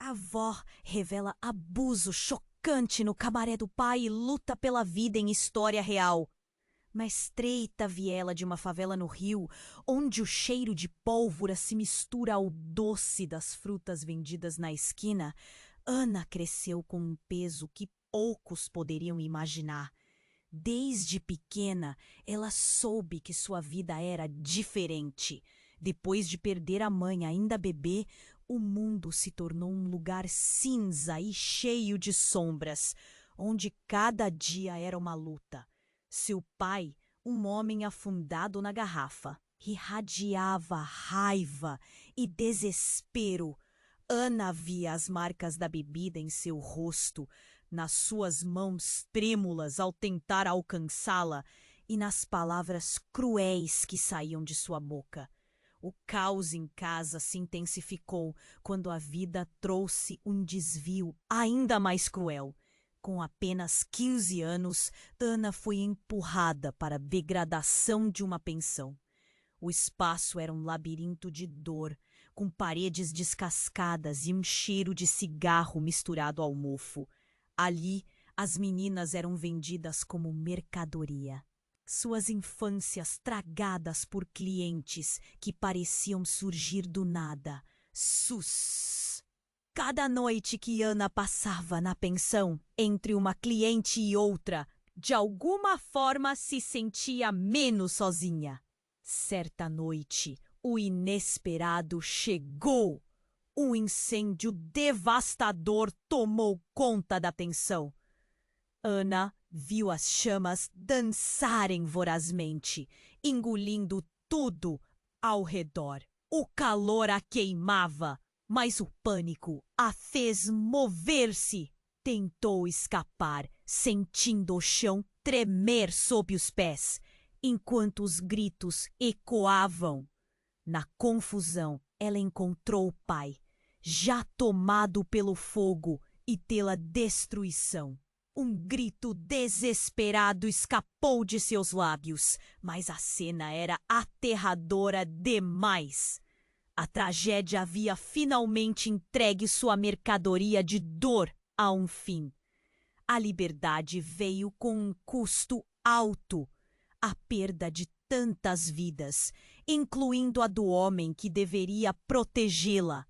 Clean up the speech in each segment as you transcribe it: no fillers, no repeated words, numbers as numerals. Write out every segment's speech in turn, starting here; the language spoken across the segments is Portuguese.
A avó revela abuso chocante no cabaré do pai e luta pela vida em história real. Na estreita viela de uma favela no Rio, onde o cheiro de pólvora se mistura ao doce das frutas vendidas na esquina, Ana cresceu com um peso que poucos poderiam imaginar. Desde pequena, ela soube que sua vida era diferente. Depois de perder a mãe ainda bebê, o mundo se tornou um lugar cinza e cheio de sombras, onde cada dia era uma luta. Seu pai, um homem afundado na garrafa, irradiava raiva e desespero. Ana via as marcas da bebida em seu rosto, nas suas mãos trêmulas ao tentar alcançá-la e nas palavras cruéis que saíam de sua boca. O caos em casa se intensificou quando a vida trouxe um desvio ainda mais cruel. Com apenas 15 anos, Ana foi empurrada para a degradação de uma pensão. O espaço era um labirinto de dor, com paredes descascadas e um cheiro de cigarro misturado ao mofo. Ali, as meninas eram vendidas como mercadoria. Suas infâncias tragadas por clientes que pareciam surgir do nada. Sus! Cada noite que Ana passava na pensão, entre uma cliente e outra, de alguma forma se sentia menos sozinha. Certa noite, o inesperado chegou. Um incêndio devastador tomou conta da pensão. Ana viu as chamas dançarem vorazmente, engolindo tudo ao redor. O calor a queimava, mas o pânico a fez mover-se. Tentou escapar, sentindo o chão tremer sob os pés, enquanto os gritos ecoavam. Na confusão, ela encontrou o pai, já tomado pelo fogo e pela destruição. Um grito desesperado escapou de seus lábios, mas a cena era aterradora demais. A tragédia havia finalmente entregue sua mercadoria de dor a um fim. A liberdade veio com um custo alto, a perda de tantas vidas, incluindo a do homem que deveria protegê-la.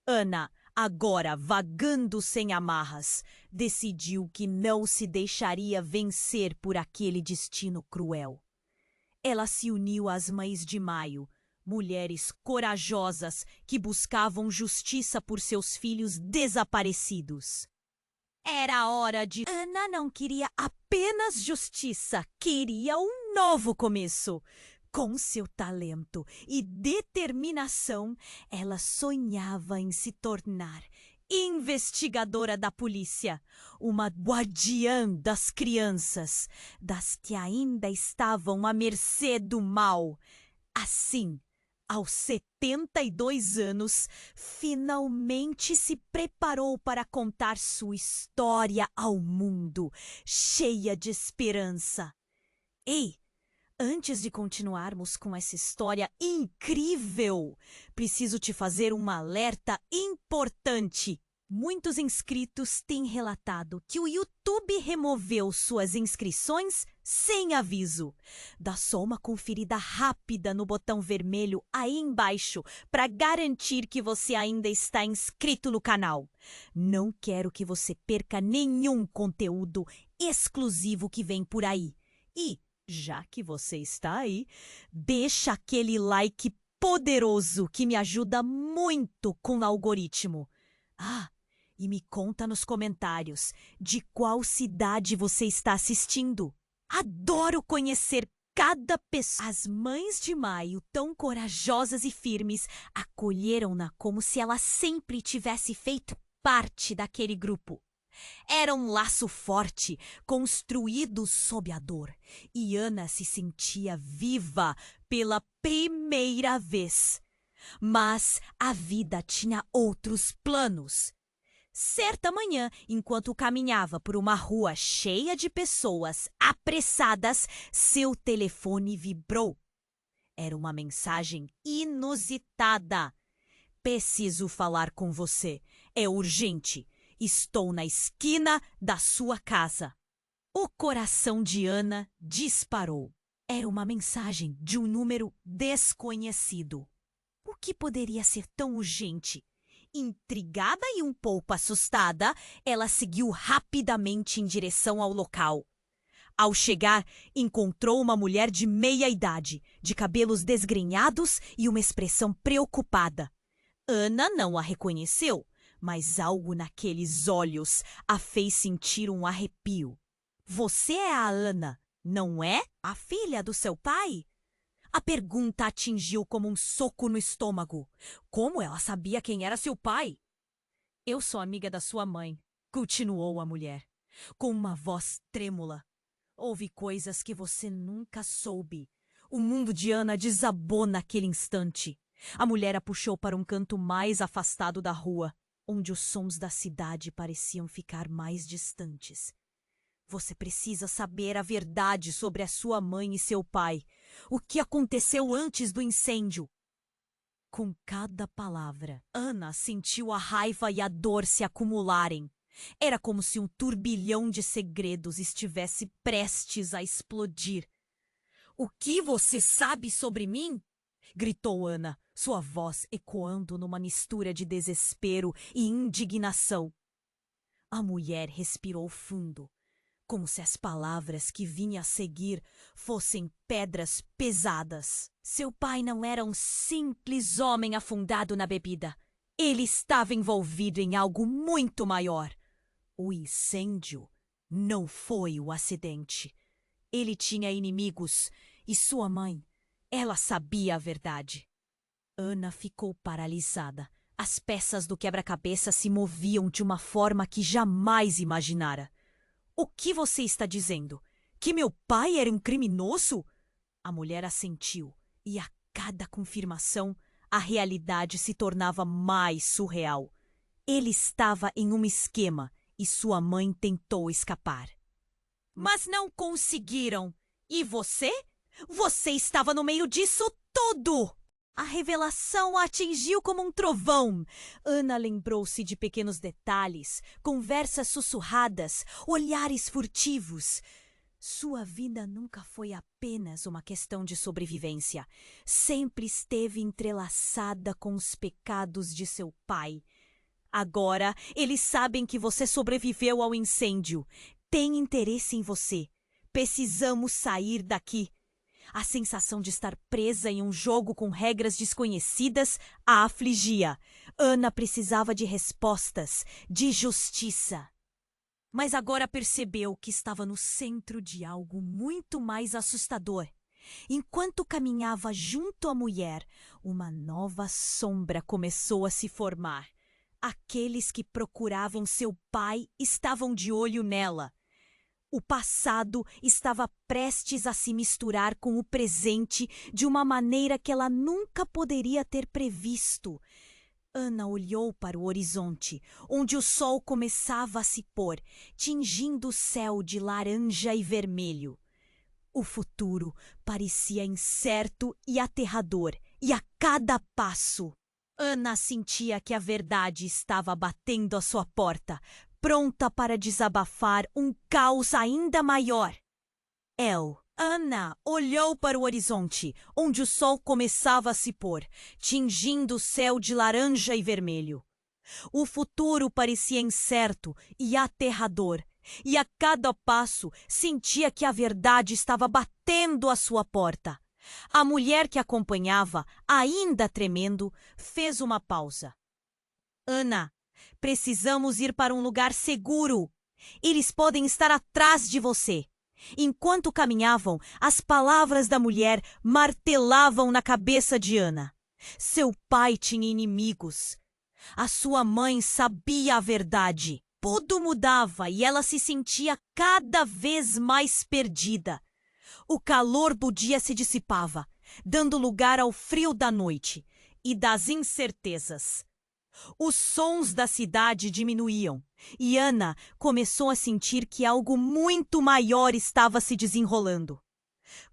Ana, agora vagando sem amarras, decidiu que não se deixaria vencer por aquele destino cruel. Ela se uniu às Mães de Maio, mulheres corajosas que buscavam justiça por seus filhos desaparecidos. Era hora de... Ana não queria apenas justiça, queria um novo começo. Com seu talento e determinação, ela sonhava em se tornar investigadora da polícia, uma guardiã das crianças, das que ainda estavam à mercê do mal. Assim, aos 72 anos, finalmente se preparou para contar sua história ao mundo, cheia de esperança. Ei! Antes de continuarmos com essa história incrível, preciso te fazer um alerta importante. Muitos inscritos têm relatado que o YouTube removeu suas inscrições sem aviso. Dá só uma conferida rápida no botão vermelho aí embaixo para garantir que você ainda está inscrito no canal. Não quero que você perca nenhum conteúdo exclusivo que vem por aí. E já que você está aí, deixa aquele like poderoso que me ajuda muito com o algoritmo. E me conta nos comentários de qual cidade você está assistindo. Adoro conhecer cada pessoa. As Mães de Maio, tão corajosas e firmes, acolheram-na como se ela sempre tivesse feito parte daquele grupo. Era um laço forte, construído sob a dor, e Ana se sentia viva pela primeira vez. Mas a vida tinha outros planos. Certa manhã, enquanto caminhava por uma rua cheia de pessoas apressadas, seu telefone vibrou. Era uma mensagem inusitada. Preciso falar com você. É urgente. Estou na esquina da sua casa. O coração de Ana disparou. Era uma mensagem de um número desconhecido. O que poderia ser tão urgente? Intrigada e um pouco assustada, ela seguiu rapidamente em direção ao local. Ao chegar, encontrou uma mulher de meia idade, de cabelos desgrenhados e uma expressão preocupada. Ana não a reconheceu, mas algo naqueles olhos a fez sentir um arrepio. Você é a Ana, não é? A filha do seu pai? A pergunta atingiu como um soco no estômago. Como ela sabia quem era seu pai? Eu sou amiga da sua mãe, continuou a mulher, com uma voz trêmula. Houve coisas que você nunca soube. O mundo de Ana desabou naquele instante. A mulher a puxou para um canto mais afastado da rua, onde os sons da cidade pareciam ficar mais distantes. Você precisa saber a verdade sobre a sua mãe e seu pai. O que aconteceu antes do incêndio? Com cada palavra, Ana sentiu a raiva e a dor se acumularem. Era como se um turbilhão de segredos estivesse prestes a explodir. O que você sabe sobre mim? Gritou Ana, sua voz ecoando numa mistura de desespero e indignação. A mulher respirou fundo, como se as palavras que vinha a seguir fossem pedras pesadas. Seu pai não era um simples homem afundado na bebida. Ele estava envolvido em algo muito maior. O incêndio não foi o acidente. Ele tinha inimigos e sua mãe, ela sabia a verdade. Ana ficou paralisada. As peças do quebra-cabeça se moviam de uma forma que jamais imaginara. O que você está dizendo? Que meu pai era um criminoso? A mulher assentiu, e a cada confirmação, a realidade se tornava mais surreal. Ele estava em um esquema e sua mãe tentou escapar. Mas não conseguiram. E você? Você estava no meio disso tudo! A revelação a atingiu como um trovão. Ana lembrou-se de pequenos detalhes, conversas sussurradas, olhares furtivos. Sua vida nunca foi apenas uma questão de sobrevivência. Sempre esteve entrelaçada com os pecados de seu pai. Agora, eles sabem que você sobreviveu ao incêndio. Têm interesse em você. Precisamos sair daqui. A sensação de estar presa em um jogo com regras desconhecidas a afligia. Ana precisava de respostas, de justiça. Mas agora percebeu que estava no centro de algo muito mais assustador. Enquanto caminhava junto à mulher, uma nova sombra começou a se formar. Aqueles que procuravam seu pai estavam de olho nela. O passado estava prestes a se misturar com o presente de uma maneira que ela nunca poderia ter previsto. Ana olhou para o horizonte, onde o sol começava a se pôr, tingindo o céu de laranja e vermelho. O futuro parecia incerto e aterrador, e a cada passo, Ana sentia que a verdade estava batendo à sua porta, pronta para desabafar um caos ainda maior. Ana olhou para o horizonte, onde o sol começava a se pôr, tingindo o céu de laranja e vermelho. O futuro parecia incerto e aterrador, e a cada passo sentia que a verdade estava batendo à sua porta. A mulher que acompanhava, ainda tremendo, fez uma pausa. Ana, precisamos ir para um lugar seguro. Eles podem estar atrás de você. Enquanto caminhavam, as palavras da mulher martelavam na cabeça de Ana. Seu pai tinha inimigos. A sua mãe sabia a verdade. Tudo mudava e ela se sentia cada vez mais perdida. O calor do dia se dissipava, dando lugar ao frio da noite e das incertezas. Os sons da cidade diminuíam e Ana começou a sentir que algo muito maior estava se desenrolando.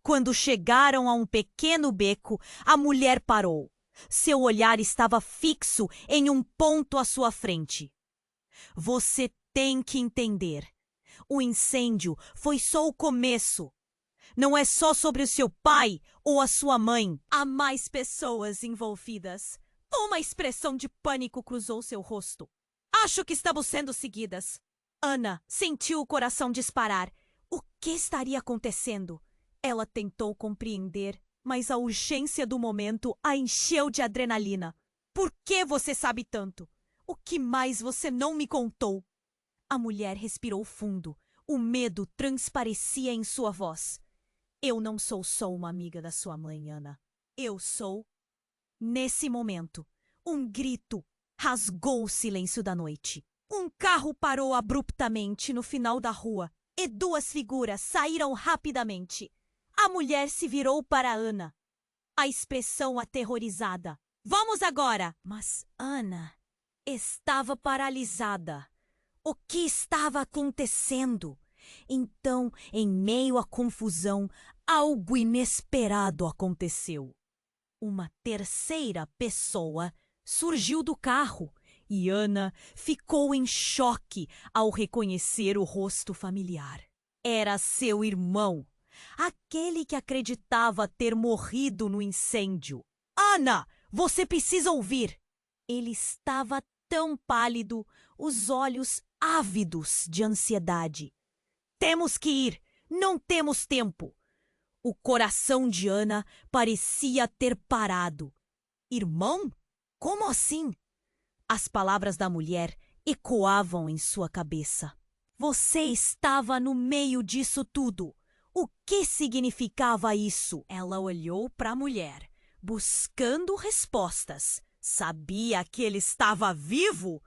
Quando chegaram a um pequeno beco, a mulher parou. Seu olhar estava fixo em um ponto à sua frente. Você tem que entender. O incêndio foi só o começo. Não é só sobre o seu pai ou a sua mãe. Há mais pessoas envolvidas. Uma expressão de pânico cruzou seu rosto. Acho que estamos sendo seguidas. Ana sentiu o coração disparar. O que estaria acontecendo? Ela tentou compreender, mas a urgência do momento a encheu de adrenalina. Por que você sabe tanto? O que mais você não me contou? A mulher respirou fundo. O medo transparecia em sua voz. Eu não sou só uma amiga da sua mãe, Ana. Eu sou... Nesse momento, um grito rasgou o silêncio da noite. Um carro parou abruptamente no final da rua e duas figuras saíram rapidamente. A mulher se virou para Ana. A expressão aterrorizada. Vamos agora! Mas Ana estava paralisada. O que estava acontecendo? Então, em meio à confusão, algo inesperado aconteceu. Uma terceira pessoa surgiu do carro e Ana ficou em choque ao reconhecer o rosto familiar. Era seu irmão, aquele que acreditava ter morrido no incêndio. Ana, você precisa ouvir! Ele estava tão pálido, os olhos ávidos de ansiedade. Temos que ir, não temos tempo. O coração de Ana parecia ter parado. Irmão? Como assim? As palavras da mulher ecoavam em sua cabeça. Você estava no meio disso tudo. O que significava isso? Ela olhou para a mulher, buscando respostas. Sabia que ele estava vivo?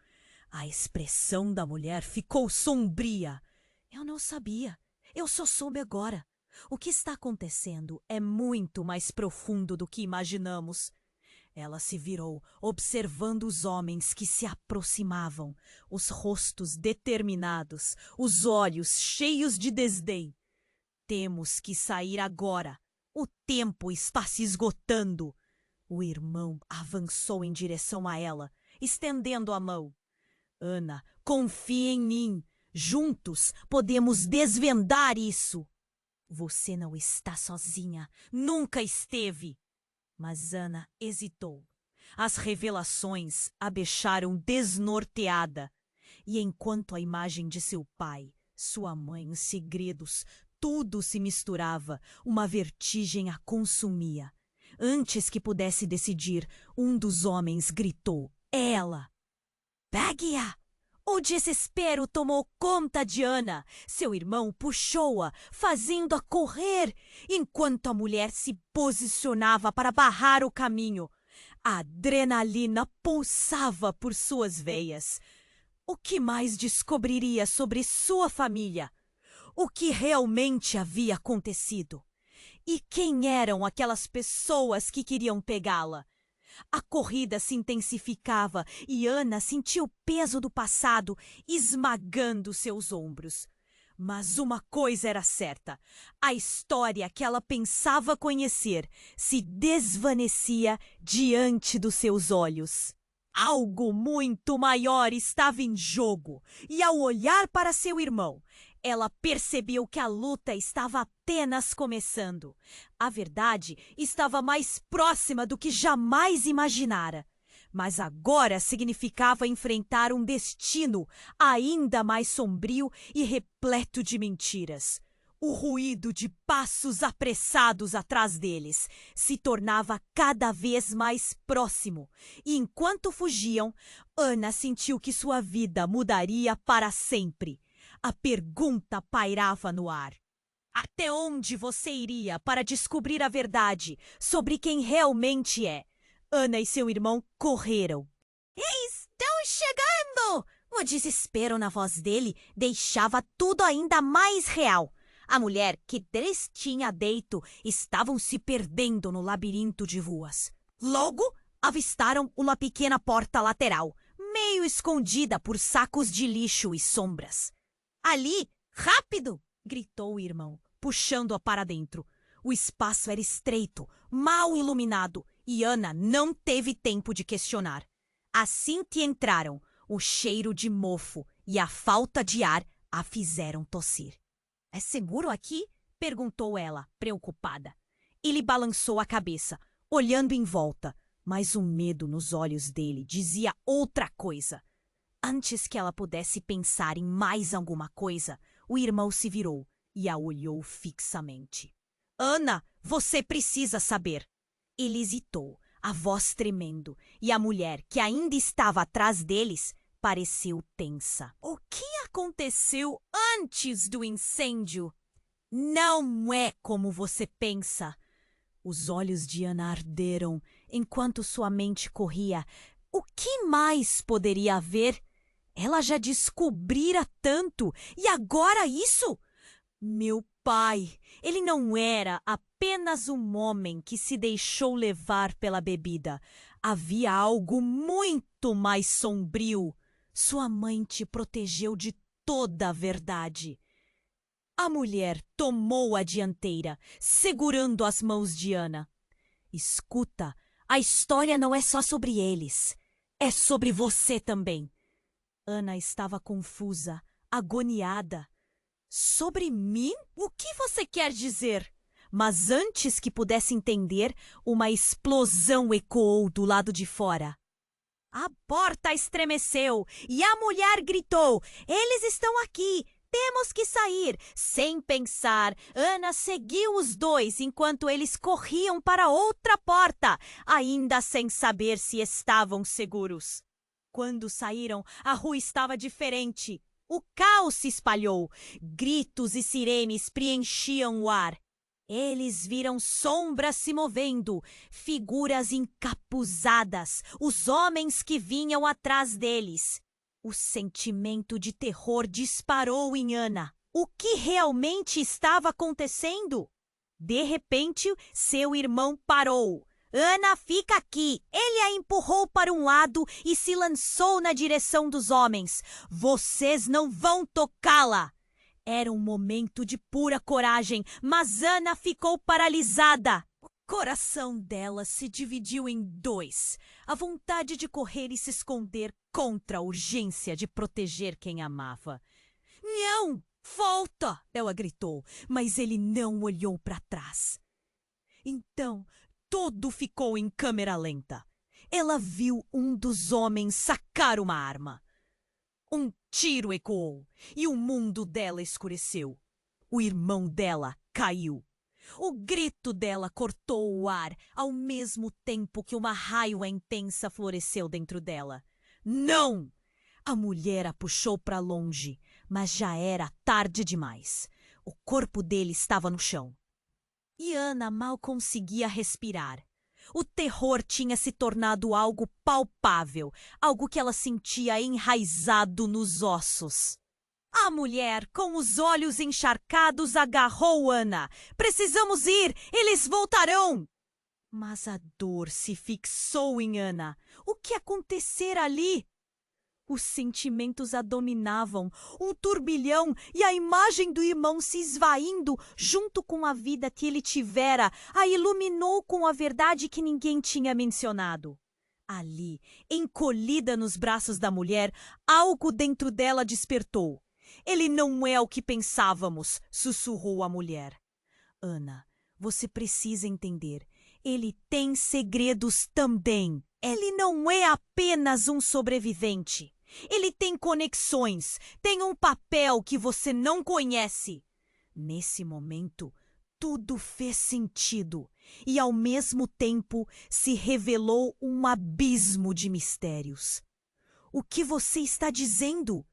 A expressão da mulher ficou sombria. Eu não sabia. Eu só soube agora. O que está acontecendo é muito mais profundo do que imaginamos. Ela se virou, observando os homens que se aproximavam, os rostos determinados, os olhos cheios de desdém. Temos que sair agora. O tempo está se esgotando. O irmão avançou em direção a ela, estendendo a mão. Ana, confie em mim. Juntos podemos desvendar isso. Você não está sozinha. Nunca esteve. Mas Ana hesitou. As revelações a deixaram desnorteada. E enquanto a imagem de seu pai, sua mãe, os segredos, tudo se misturava, uma vertigem a consumia. Antes que pudesse decidir, um dos homens gritou. Ela! Pegue-a! O desespero tomou conta de Ana. Seu irmão puxou-a, fazendo-a correr, enquanto a mulher se posicionava para barrar o caminho. A adrenalina pulsava por suas veias. O que mais descobriria sobre sua família? O que realmente havia acontecido? E quem eram aquelas pessoas que queriam pegá-la? A corrida se intensificava e Ana sentiu o peso do passado esmagando seus ombros. Mas uma coisa era certa: a história que ela pensava conhecer se desvanecia diante dos seus olhos. Algo muito maior estava em jogo, e ao olhar para seu irmão, ela percebeu que a luta estava apenas começando. A verdade estava mais próxima do que jamais imaginara. Mas agora significava enfrentar um destino ainda mais sombrio e repleto de mentiras. O ruído de passos apressados atrás deles se tornava cada vez mais próximo. E enquanto fugiam, Ana sentiu que sua vida mudaria para sempre. A pergunta pairava no ar. Até onde você iria para descobrir a verdade sobre quem realmente é? Ana e seu irmão correram. Estão chegando! O desespero na voz dele deixava tudo ainda mais real. A mulher que Dres tinha deito estavam se perdendo no labirinto de ruas. Logo, avistaram uma pequena porta lateral, meio escondida por sacos de lixo e sombras. Ali, rápido! Gritou o irmão, puxando-a para dentro. O espaço era estreito, mal iluminado, E Ana não teve tempo de questionar. Assim que entraram, o cheiro de mofo e a falta de ar a fizeram tossir. "É seguro aqui?" perguntou ela, preocupada. Ele balançou a cabeça, olhando em volta, mas o medo nos olhos dele dizia outra coisa. Antes que ela pudesse pensar em mais alguma coisa, o irmão se virou e a olhou fixamente. "Ana, você precisa saber." Ele hesitou, a voz tremendo, e a mulher, que ainda estava atrás deles, pareceu tensa. "O que aconteceu antes do incêndio?" "Não é como você pensa." Os olhos de Ana arderam enquanto sua mente corria. O que mais poderia haver? Ela já descobrira tanto e agora isso? Meu pai, ele não era apenas um homem que se deixou levar pela bebida. Havia algo muito mais sombrio. Sua mãe te protegeu de toda a verdade. A mulher tomou a dianteira, segurando as mãos de Ana. "Escuta, a história não é só sobre eles. É sobre você também." Ana estava confusa, agoniada. "Sobre mim? O que você quer dizer?" Mas antes que pudesse entender, uma explosão ecoou do lado de fora. A porta estremeceu e a mulher gritou: "Eles estão aqui! Temos que sair!" Sem pensar, Ana seguiu os dois enquanto eles corriam para outra porta, ainda sem saber se estavam seguros. Quando saíram, a rua estava diferente. O caos se espalhou. Gritos e sirenes preenchiam o ar. Eles viram sombras se movendo, figuras encapuzadas, os homens que vinham atrás deles. O sentimento de terror disparou em Ana. O que realmente estava acontecendo? De repente, seu irmão parou. "Ana, fica aqui!" Ele a empurrou para um lado e se lançou na direção dos homens. "Vocês não vão tocá-la!" Era um momento de pura coragem, mas Ana ficou paralisada. O coração dela se dividiu em dois. A vontade de correr e se esconder contra a urgência de proteger quem amava. "Não! Volta!" ela gritou, mas ele não olhou para trás. Então, tudo ficou em câmera lenta. Ela viu um dos homens sacar uma arma. Um tiro ecoou e o mundo dela escureceu. O irmão dela caiu. O grito dela cortou o ar ao mesmo tempo que uma raiva intensa floresceu dentro dela. "Não!" A mulher a puxou para longe, mas já era tarde demais. O corpo dele estava no chão. E Ana mal conseguia respirar. O terror tinha se tornado algo palpável, algo que ela sentia enraizado nos ossos. A mulher, com os olhos encharcados, agarrou Ana. "Precisamos ir! Eles voltarão!" Mas a dor se fixou em Ana. O que acontecera ali? Os sentimentos a dominavam, um turbilhão, e a imagem do irmão se esvaindo junto com a vida que ele tivera, a iluminou com a verdade que ninguém tinha mencionado. Ali, encolhida nos braços da mulher, algo dentro dela despertou. "Ele não é o que pensávamos", sussurrou a mulher. "Ana, você precisa entender. Ele tem segredos também. Ele não é apenas um sobrevivente. Ele tem conexões, tem um papel que você não conhece." Nesse momento, tudo fez sentido e, ao mesmo tempo, se revelou um abismo de mistérios. "O que você está dizendo?"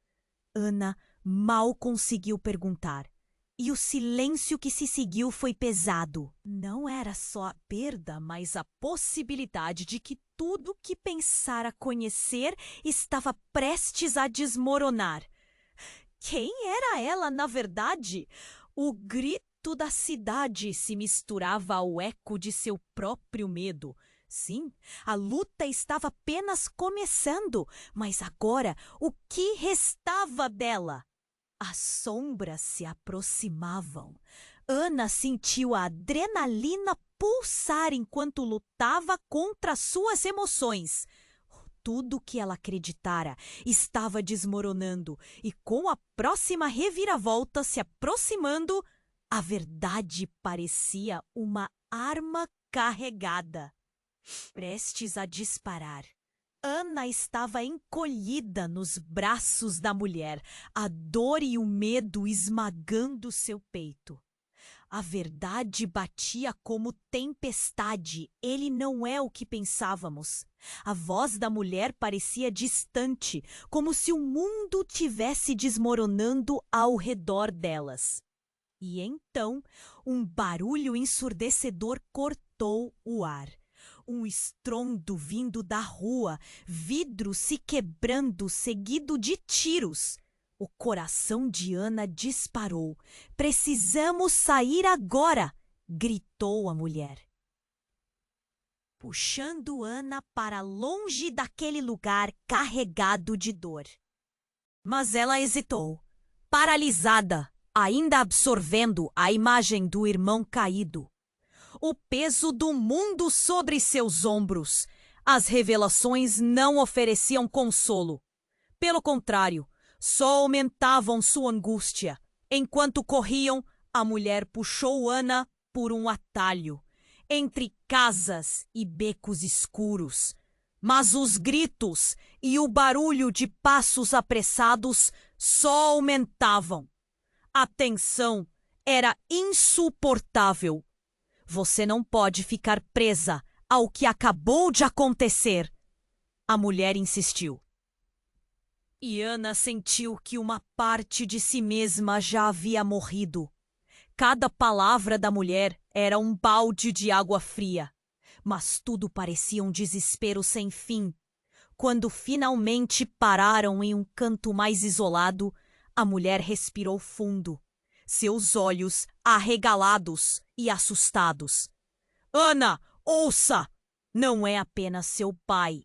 Ana mal conseguiu perguntar. E o silêncio que se seguiu foi pesado. Não era só a perda, mas a possibilidade de que tudo que pensara conhecer estava prestes a desmoronar. Quem era ela, na verdade? O grito da cidade se misturava ao eco de seu próprio medo. Sim, a luta estava apenas começando, mas agora o que restava dela? As sombras se aproximavam. Ana sentiu a adrenalina pulsar enquanto lutava contra suas emoções. Tudo que ela acreditara estava desmoronando, e com a próxima reviravolta se aproximando, a verdade parecia uma arma carregada, prestes a disparar. Ana estava encolhida nos braços da mulher, a dor e o medo esmagando seu peito. A verdade batia como tempestade. Ele não é o que pensávamos. A voz da mulher parecia distante, como se o mundo tivesse desmoronando ao redor delas. E então, um barulho ensurdecedor cortou o ar. Um estrondo vindo da rua, vidro se quebrando, seguido de tiros. O coração de Ana disparou. "Precisamos sair agora!" gritou a mulher, puxando Ana para longe daquele lugar carregado de dor. Mas ela hesitou, paralisada, ainda absorvendo a imagem do irmão caído. O peso do mundo sobre seus ombros. As revelações não ofereciam consolo. Pelo contrário, só aumentavam sua angústia. Enquanto corriam, a mulher puxou Ana por um atalho, entre casas e becos escuros. Mas os gritos e o barulho de passos apressados só aumentavam. A tensão era insuportável. "Você não pode ficar presa ao que acabou de acontecer", a mulher insistiu. E Ana sentiu que uma parte de si mesma já havia morrido. Cada palavra da mulher era um balde de água fria. Mas tudo parecia um desespero sem fim. Quando finalmente pararam em um canto mais isolado, a mulher respirou fundo, seus olhos arregalados e assustados. "Ana, ouça! Não é apenas seu pai.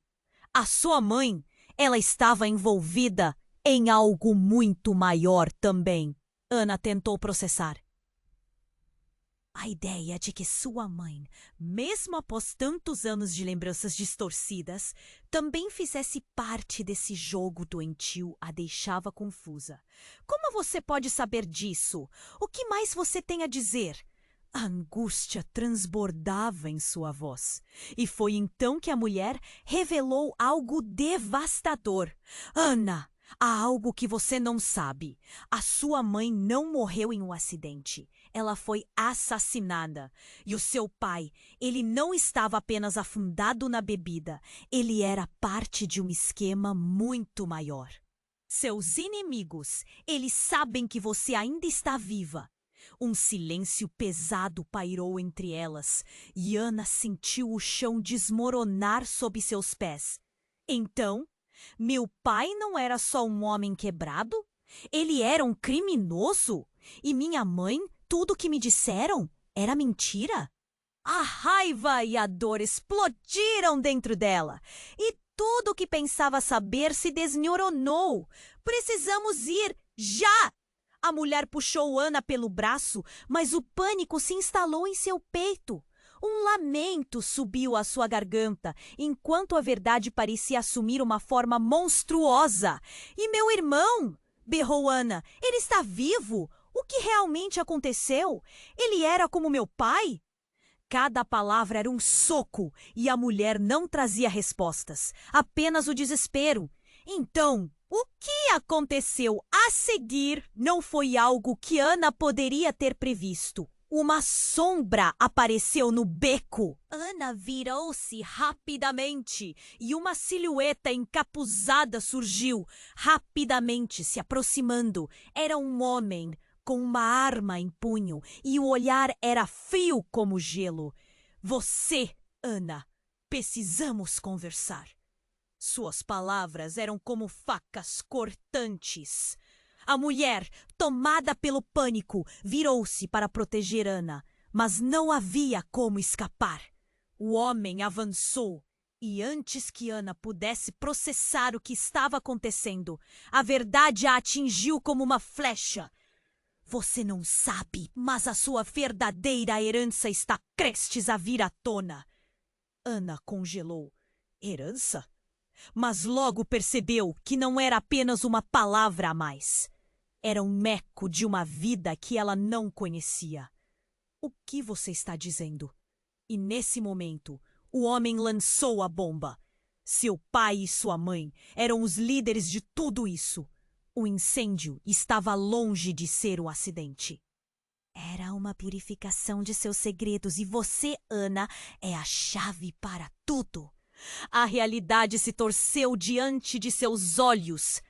A sua mãe, ela estava envolvida em algo muito maior também." Ana tentou processar. A ideia de que sua mãe, mesmo após tantos anos de lembranças distorcidas, também fizesse parte desse jogo doentio a deixava confusa. "Como você pode saber disso? O que mais você tem a dizer?" A angústia transbordava em sua voz. E foi então que a mulher revelou algo devastador. "Ana, há algo que você não sabe. A sua mãe não morreu em um acidente. Ela foi assassinada. E o seu pai, ele não estava apenas afundado na bebida. Ele era parte de um esquema muito maior. Seus inimigos, eles sabem que você ainda está viva." Um silêncio pesado pairou entre elas, e Ana sentiu o chão desmoronar sob seus pés. "Então, meu pai não era só um homem quebrado? Ele era um criminoso? E minha mãe, tudo o que me disseram, era mentira?" A raiva e a dor explodiram dentro dela, e tudo o que pensava saber se desmoronou. "Precisamos ir, já!" A mulher puxou Ana pelo braço, mas o pânico se instalou em seu peito. Um lamento subiu à sua garganta, enquanto a verdade parecia assumir uma forma monstruosa. "E meu irmão?" berrou Ana. "Ele está vivo? O que realmente aconteceu? Ele era como meu pai?" Cada palavra era um soco, e a mulher não trazia respostas, apenas o desespero. Então, o que aconteceu a seguir não foi algo que Ana poderia ter previsto. Uma sombra apareceu no beco. Ana virou-se rapidamente e uma silhueta encapuzada surgiu, rapidamente se aproximando. Era um homem com uma arma em punho e o olhar era frio como gelo. "Você, Ana, precisamos conversar." Suas palavras eram como facas cortantes. A mulher, tomada pelo pânico, virou-se para proteger Ana, mas não havia como escapar. O homem avançou e, antes que Ana pudesse processar o que estava acontecendo, a verdade a atingiu como uma flecha. Você não sabe, mas a sua verdadeira herança está prestes a vir à tona. Ana congelou. Herança? Mas logo percebeu que não era apenas uma palavra a mais. Era um eco de uma vida que ela não conhecia. O que você está dizendo? E nesse momento, o homem lançou a bomba. Seu pai e sua mãe eram os líderes de tudo isso. O incêndio estava longe de ser um acidente. Era uma purificação de seus segredos e você, Ana, é a chave para tudo. A realidade se torceu diante de seus olhos.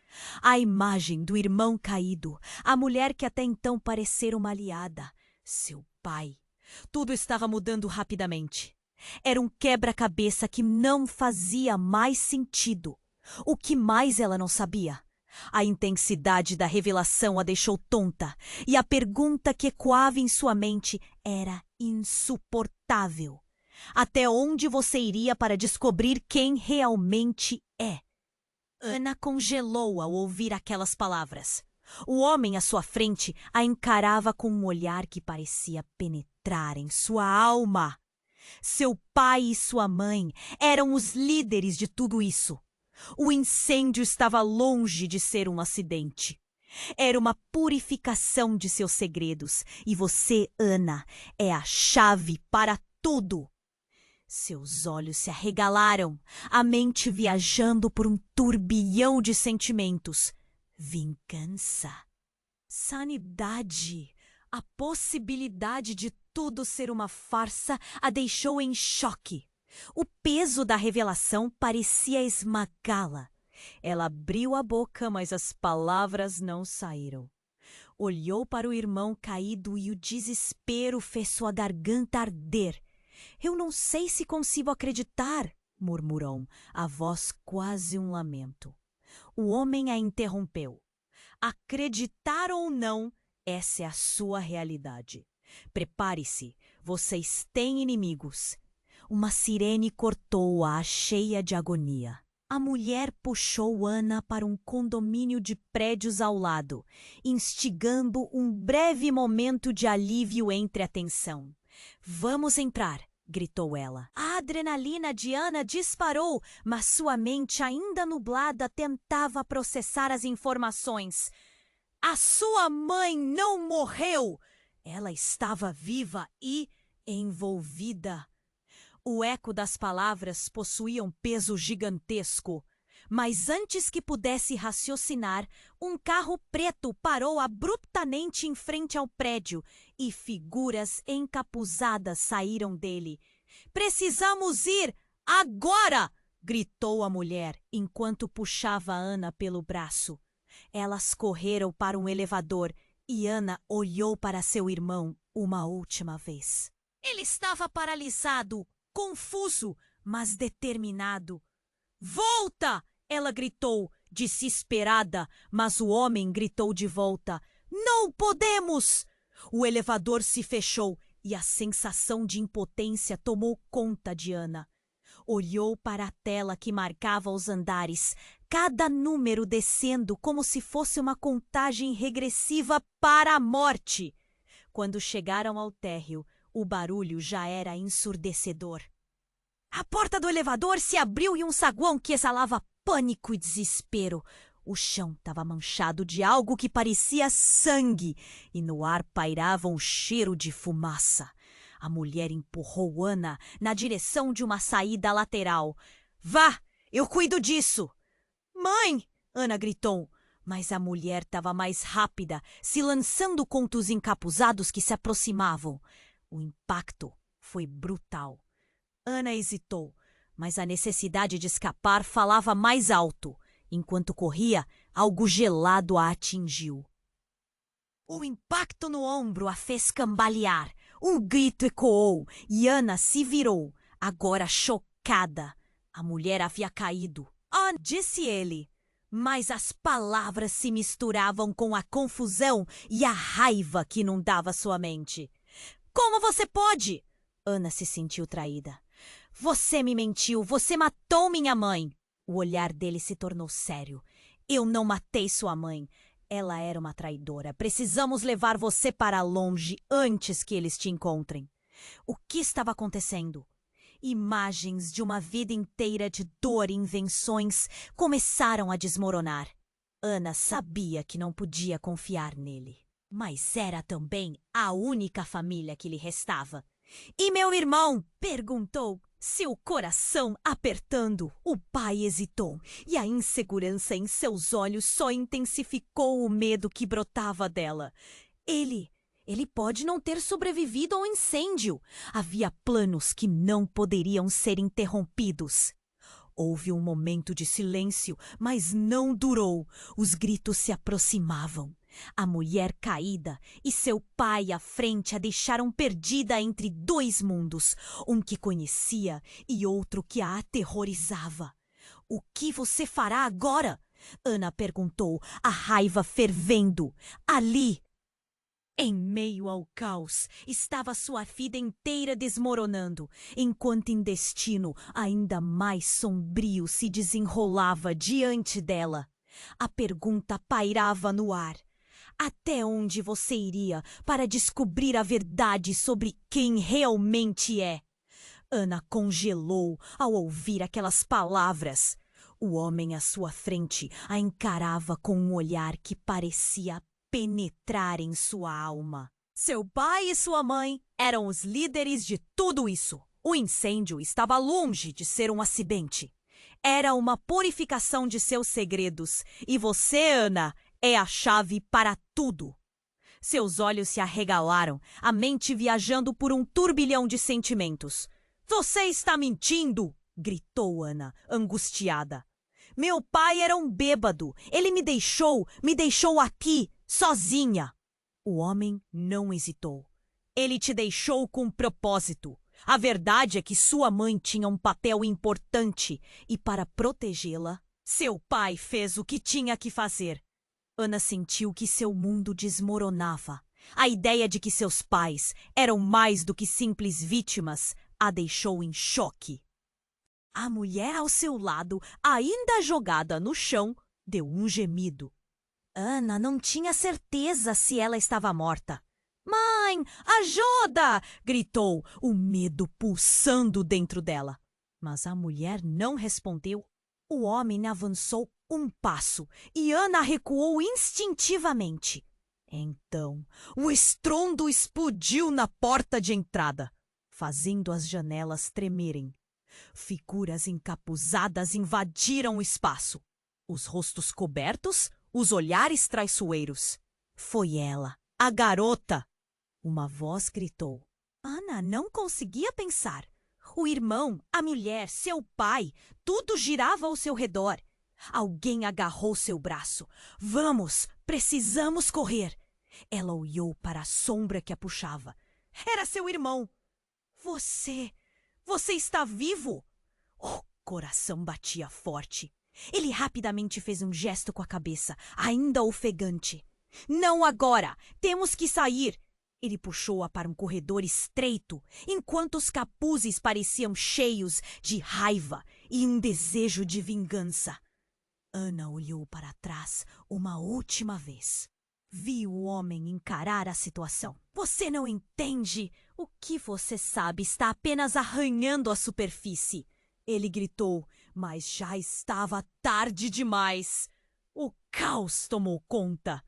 A imagem do irmão caído, a mulher que até então parecera uma aliada, seu pai. Tudo estava mudando rapidamente. Era um quebra-cabeça que não fazia mais sentido. O que mais ela não sabia? A intensidade da revelação a deixou tonta, e a pergunta que ecoava em sua mente era insuportável. Até onde você iria para descobrir quem realmente é? Ana congelou ao ouvir aquelas palavras. O homem à sua frente a encarava com um olhar que parecia penetrar em sua alma. Seu pai e sua mãe eram os líderes de tudo isso. O incêndio estava longe de ser um acidente. Era uma purificação de seus segredos, e você, Ana, é a chave para tudo. Seus olhos se arregalaram, a mente viajando por um turbilhão de sentimentos. Vingança, sanidade, a possibilidade de tudo ser uma farsa a deixou em choque. O peso da revelação parecia esmagá-la. Ela abriu a boca, mas as palavras não saíram. Olhou para o irmão caído e o desespero fez sua garganta arder. Eu não sei se consigo acreditar, murmurou, a voz quase um lamento. O homem a interrompeu. Acreditar ou não, essa é a sua realidade. Prepare-se, vocês têm inimigos. Uma sirene cortou-a, cheia de agonia. A mulher puxou Ana para um condomínio de prédios ao lado, instigando um breve momento de alívio entre a tensão. Vamos entrar, gritou ela. A adrenalina de Ana disparou, mas sua mente, ainda nublada, tentava processar as informações. A sua mãe não morreu! Ela estava viva e envolvida. O eco das palavras possuía um peso gigantesco. Mas antes que pudesse raciocinar, um carro preto parou abruptamente em frente ao prédio e figuras encapuzadas saíram dele. Precisamos ir agora! Gritou a mulher enquanto puxava Ana pelo braço. Elas correram para um elevador e Ana olhou para seu irmão uma última vez. Ele estava paralisado, confuso, mas determinado. Volta! Ela gritou, desesperada, mas o homem gritou de volta. Não podemos! O elevador se fechou e a sensação de impotência tomou conta de Ana. Olhou para a tela que marcava os andares, cada número descendo como se fosse uma contagem regressiva para a morte. Quando chegaram ao térreo, o barulho já era ensurdecedor. A porta do elevador se abriu e um saguão que exalava pânico e desespero. O chão estava manchado de algo que parecia sangue e no ar pairava um cheiro de fumaça. A mulher empurrou Ana na direção de uma saída lateral. Vá, eu cuido disso! Mãe! Ana gritou. Mas a mulher estava mais rápida, se lançando contra os encapuzados que se aproximavam. O impacto foi brutal. Ana hesitou, mas a necessidade de escapar falava mais alto. Enquanto corria, algo gelado a atingiu. O impacto no ombro a fez cambalear. Um grito ecoou e Ana se virou, agora chocada. A mulher havia caído. Ah, disse ele. Mas as palavras se misturavam com a confusão e a raiva que inundava sua mente. Como você pode? Ana se sentiu traída. Você me mentiu, você matou minha mãe. O olhar dele se tornou sério. Eu não matei sua mãe. Ela era uma traidora. Precisamos levar você para longe antes que eles te encontrem. O que estava acontecendo? Imagens de uma vida inteira de dor e invenções começaram a desmoronar. Ana sabia que não podia confiar nele. Mas era também a única família que lhe restava. E meu irmão? Perguntou, seu coração apertando. O pai hesitou, e a insegurança em seus olhos só intensificou o medo que brotava dela. Ele pode não ter sobrevivido ao incêndio. Havia planos que não poderiam ser interrompidos. Houve um momento de silêncio, mas não durou. Os gritos se aproximavam. A mulher caída e seu pai à frente a deixaram perdida entre dois mundos, um que conhecia e outro que a aterrorizava. O que você fará agora? Ana perguntou, a raiva fervendo. Ali, em meio ao caos, estava sua vida inteira desmoronando, enquanto em destino ainda mais sombrio se desenrolava diante dela. A pergunta pairava no ar. Até onde você iria para descobrir a verdade sobre quem realmente é? Ana congelou ao ouvir aquelas palavras. O homem à sua frente a encarava com um olhar que parecia penetrar em sua alma. Seu pai e sua mãe eram os líderes de tudo isso. O incêndio estava longe de ser um acidente. Era uma purificação de seus segredos. E você, Ana, é a chave para tudo. Seus olhos se arregalaram, a mente viajando por um turbilhão de sentimentos. Você está mentindo! Gritou Ana, angustiada. Meu pai era um bêbado. Ele me deixou aqui, sozinha. O homem não hesitou. Ele te deixou com propósito. A verdade é que sua mãe tinha um papel importante e, para protegê-la, seu pai fez o que tinha que fazer. Ana sentiu que seu mundo desmoronava. A ideia de que seus pais eram mais do que simples vítimas a deixou em choque. A mulher ao seu lado, ainda jogada no chão, deu um gemido. Ana não tinha certeza se ela estava morta. Mãe, ajuda! Gritou, o medo pulsando dentro dela. Mas a mulher não respondeu. O homem avançou um passo e Ana recuou instintivamente. Então, o estrondo explodiu na porta de entrada, fazendo as janelas tremerem. Figuras encapuzadas invadiram o espaço. Os rostos cobertos, os olhares traiçoeiros. Foi ela, a garota. Uma voz gritou. Ana não conseguia pensar. O irmão, a mulher, seu pai, tudo girava ao seu redor. Alguém agarrou seu braço. Vamos, precisamos correr. Ela olhou para a sombra que a puxava. Era seu irmão. Você está vivo? O coração batia forte. Ele rapidamente fez um gesto com a cabeça, ainda ofegante. Não agora! Temos que sair! Ele puxou-a para um corredor estreito, enquanto os capuzes pareciam cheios de raiva e um desejo de vingança. Ana olhou para trás uma última vez. Viu o homem encarar a situação. Você não entende? O que você sabe está apenas arranhando a superfície. Ele gritou, mas já estava tarde demais. O caos tomou conta.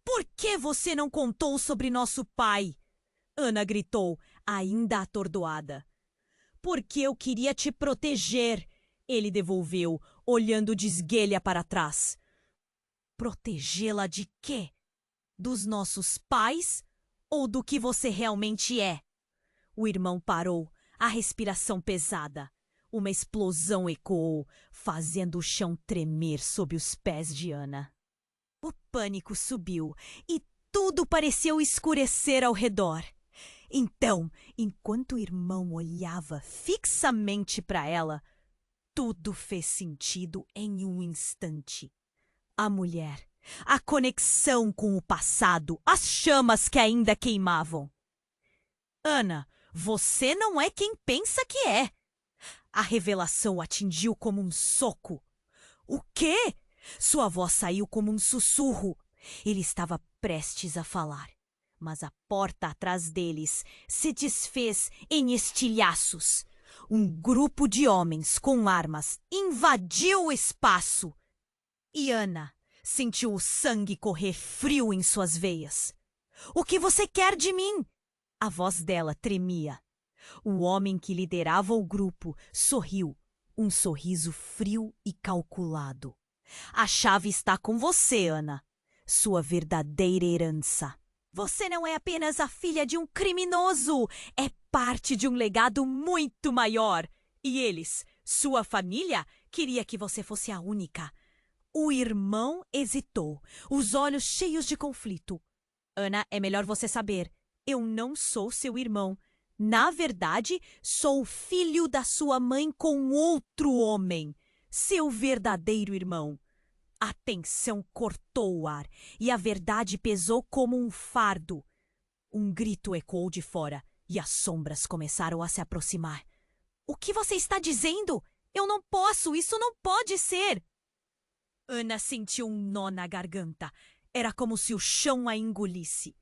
Por que você não contou sobre nosso pai? Ana gritou, ainda atordoada. Porque eu queria te proteger, ele devolveu, olhando de esguelha para trás. Protegê-la de quê? Dos nossos pais ou do que você realmente é? O irmão parou, a respiração pesada. Uma explosão ecoou, fazendo o chão tremer sob os pés de Ana. O pânico subiu e tudo pareceu escurecer ao redor. Então, enquanto o irmão olhava fixamente para ela, tudo fez sentido em um instante. A mulher, a conexão com o passado, as chamas que ainda queimavam. Ana, você não é quem pensa que é. A revelação atingiu como um soco. O quê? Sua voz saiu como um sussurro. Ele estava prestes a falar, mas a porta atrás deles se desfez em estilhaços. Um grupo de homens com armas invadiu o espaço e Ana sentiu o sangue correr frio em suas veias. "O que você quer de mim?" A voz dela tremia. O homem que liderava o grupo sorriu, um sorriso frio e calculado. "A chave está com você, Ana. Sua verdadeira herança. Você não é apenas a filha de um criminoso, é parte de um legado muito maior. E eles, sua família, queria que você fosse a única." O irmão hesitou, os olhos cheios de conflito. "Ana, é melhor você saber. Eu não sou seu irmão. Na verdade, sou o filho da sua mãe com outro homem, seu verdadeiro irmão." A tensão cortou o ar e a verdade pesou como um fardo. Um grito ecoou de fora e as sombras começaram a se aproximar. "O que você está dizendo? Eu não posso, isso não pode ser!" Ana sentiu um nó na garganta. Era como se o chão a engolisse.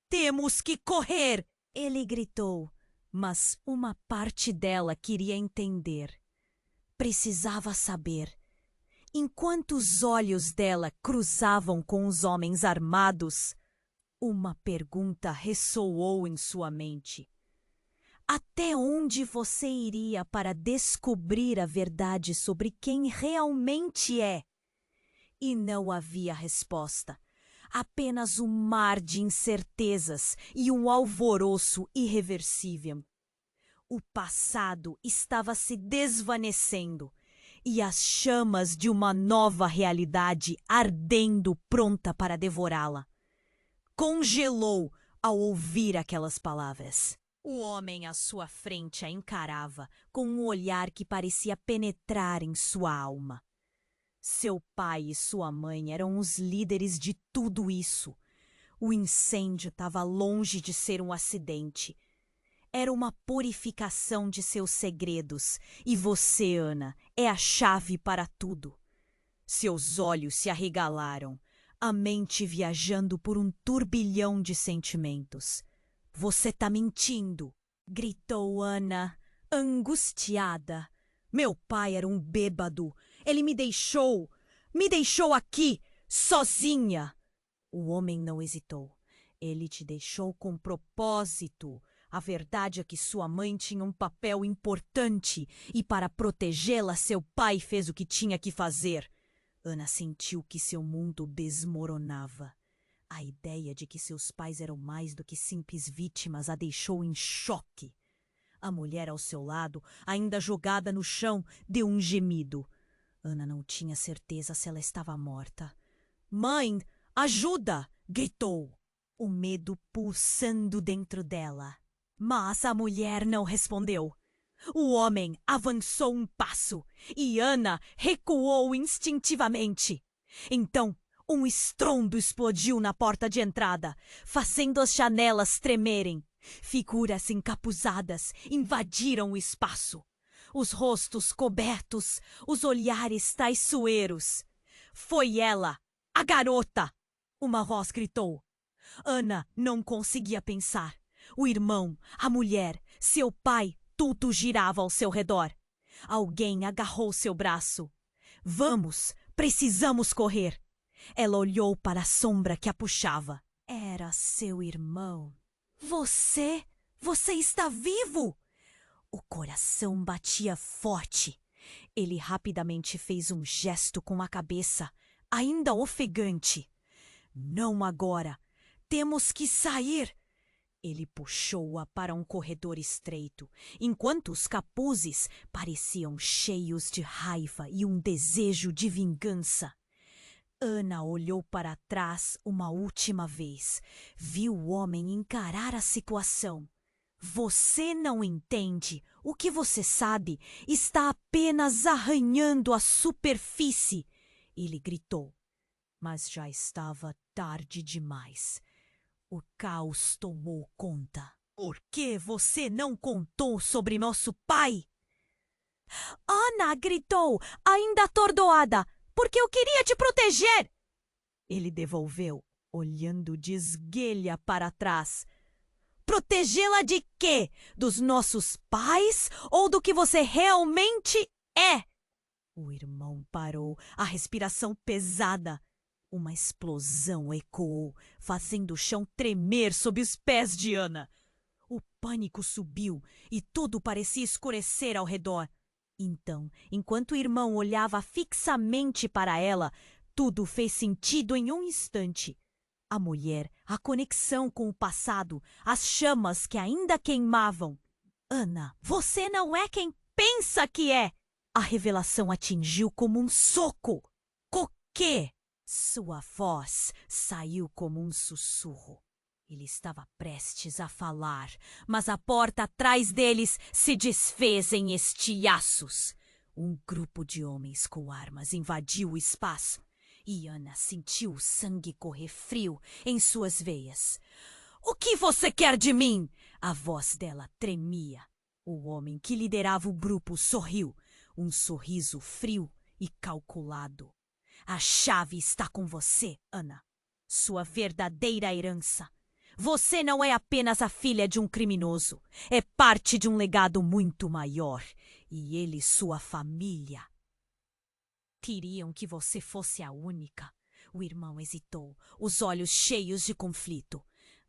"Temos que correr!" ele gritou, mas uma parte dela queria entender. Precisava saber. Enquanto os olhos dela cruzavam com os homens armados, uma pergunta ressoou em sua mente. Até onde você iria para descobrir a verdade sobre quem realmente é? E não havia resposta. Apenas um mar de incertezas e um alvoroço irreversível. O passado estava se desvanecendo e as chamas de uma nova realidade ardendo pronta para devorá-la. Congelou ao ouvir aquelas palavras. O homem à sua frente a encarava com um olhar que parecia penetrar em sua alma. Seu pai e sua mãe eram os líderes de tudo isso. O incêndio estava longe de ser um acidente. Era uma purificação de seus segredos, e você, Ana, é a chave para tudo. Seus olhos se arregalaram, a mente viajando por um turbilhão de sentimentos. "Você está mentindo!" gritou Ana, angustiada. "Meu pai era um bêbado. Ele me deixou aqui, sozinha." O homem não hesitou. "Ele te deixou com propósito. A verdade é que sua mãe tinha um papel importante e para protegê-la seu pai fez o que tinha que fazer." Ana sentiu que seu mundo desmoronava. A ideia de que seus pais eram mais do que simples vítimas a deixou em choque. A mulher ao seu lado, ainda jogada no chão, deu um gemido. Ana não tinha certeza se ela estava morta. "Mãe, ajuda!" gritou, o medo pulsando dentro dela. Mas a mulher não respondeu. O homem avançou um passo e Ana recuou instintivamente. Então, um estrondo explodiu na porta de entrada, fazendo as janelas tremerem. Figuras encapuzadas invadiram o espaço. Os rostos cobertos, os olhares traiçoeiros. "Foi ela, a garota!" uma voz gritou. Ana não conseguia pensar. O irmão, a mulher, seu pai, tudo girava ao seu redor. Alguém agarrou seu braço. "Vamos, precisamos correr." Ela olhou para a sombra que a puxava. Era seu irmão. Você está vivo!" O coração batia forte. Ele rapidamente fez um gesto com a cabeça, ainda ofegante. "Não agora. Temos que sair." Ele puxou-a para um corredor estreito, enquanto os capuzes pareciam cheios de raiva e um desejo de vingança. Ana olhou para trás uma última vez. Viu o homem encarar a situação. "Você não entende. O que você sabe está apenas arranhando a superfície." Ele gritou. Mas já estava tarde demais. O caos tomou conta. "Por que você não contou sobre nosso pai?" Ana gritou, ainda atordoada. "Porque eu queria te proteger." Ele devolveu, olhando de esguelha para trás. Protegê-la de quê? Dos nossos pais ou do que você realmente é? O irmão parou, a respiração pesada. Uma explosão ecoou, fazendo o chão tremer sob os pés de Ana. O pânico subiu e tudo parecia escurecer ao redor. Então, enquanto o irmão olhava fixamente para ela, tudo fez sentido em um instante. A mulher, a conexão com o passado, as chamas que ainda queimavam. Ana, você não é quem pensa que é! A revelação atingiu como um soco. Coquê! Sua voz saiu como um sussurro. Ele estava prestes a falar, mas a porta atrás deles se desfez em estilhaços. Um grupo de homens com armas invadiu o espaço e Ana sentiu o sangue correr frio em suas veias. O que você quer de mim? A voz dela tremia. O homem que liderava o grupo sorriu, um sorriso frio e calculado. A chave está com você, Ana. Sua verdadeira herança. Você não é apenas a filha de um criminoso. É parte de um legado muito maior. E ele e sua família. Queriam que você fosse a única. O irmão hesitou, os olhos cheios de conflito.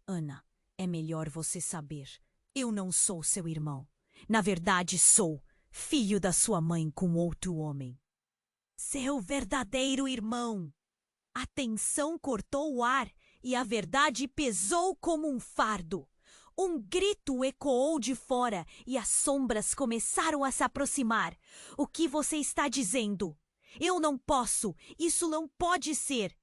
Ana, é melhor você saber. Eu não sou seu irmão. Na verdade, sou filho da sua mãe com outro homem. Seu verdadeiro irmão. A tensão cortou o ar e a verdade pesou como um fardo. Um grito ecoou de fora e as sombras começaram a se aproximar. O que você está dizendo? Eu não posso. Isso não pode ser.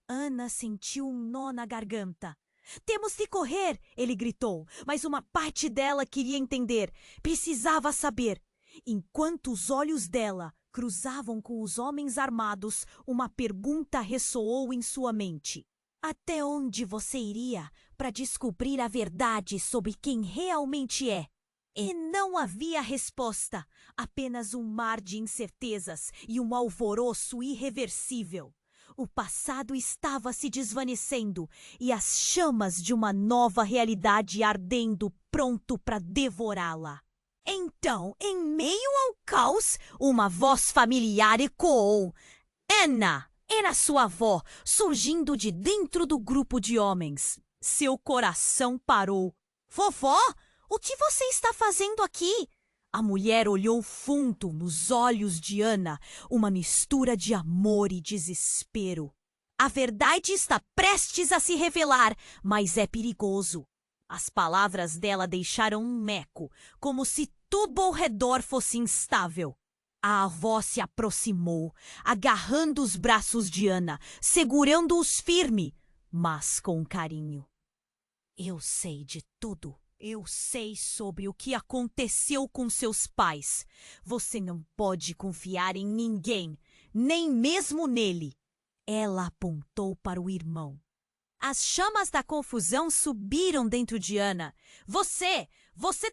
Ana sentiu um nó na garganta. Temos que correr, ele gritou, mas uma parte dela queria entender. Precisava saber. Enquanto os olhos dela cruzavam com os homens armados, uma pergunta ressoou em sua mente. Até onde você iria para descobrir a verdade sobre quem realmente é? E não havia resposta, apenas um mar de incertezas e um alvoroço irreversível. O passado estava se desvanecendo e as chamas de uma nova realidade ardendo, pronto para devorá-la. Então, em meio ao caos, uma voz familiar ecoou. Ana! Era sua avó, surgindo de dentro do grupo de homens. Seu coração parou. Vovó, o que você está fazendo aqui? A mulher olhou fundo nos olhos de Ana, uma mistura de amor e desespero. A verdade está prestes a se revelar, mas é perigoso. As palavras dela deixaram um eco, como se tudo ao redor fosse instável. A avó se aproximou, agarrando os braços de Ana, segurando-os firme, mas com carinho. Eu sei de tudo. Eu sei sobre o que aconteceu com seus pais. Você não pode confiar em ninguém, nem mesmo nele. Ela apontou para o irmão. As chamas da confusão subiram dentro de Ana. Você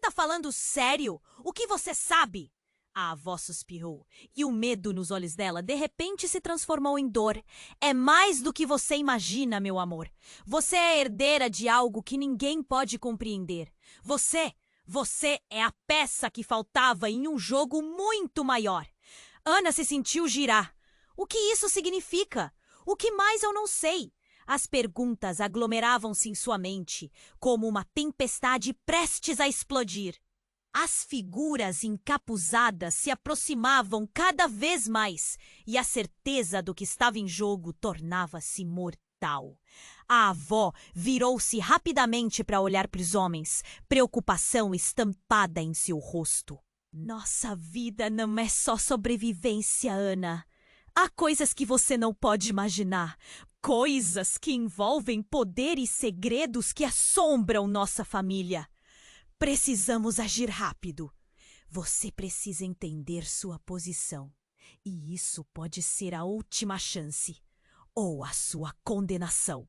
tá falando sério? O que você sabe? A avó suspirou, e o medo nos olhos dela de repente se transformou em dor. É mais do que você imagina, meu amor. Você é herdeira de algo que ninguém pode compreender. Você é a peça que faltava em um jogo muito maior. Ana se sentiu girar. O que isso significa? O que mais eu não sei? As perguntas aglomeravam-se em sua mente, como uma tempestade prestes a explodir. As figuras encapuzadas se aproximavam cada vez mais e a certeza do que estava em jogo tornava-se mortal. A avó virou-se rapidamente para olhar para os homens, preocupação estampada em seu rosto. Nossa vida não é só sobrevivência, Ana. Há coisas que você não pode imaginar. Coisas que envolvem poder e segredos que assombram nossa família. Precisamos agir rápido. Você precisa entender sua posição. E isso pode ser a última chance. Ou a sua condenação.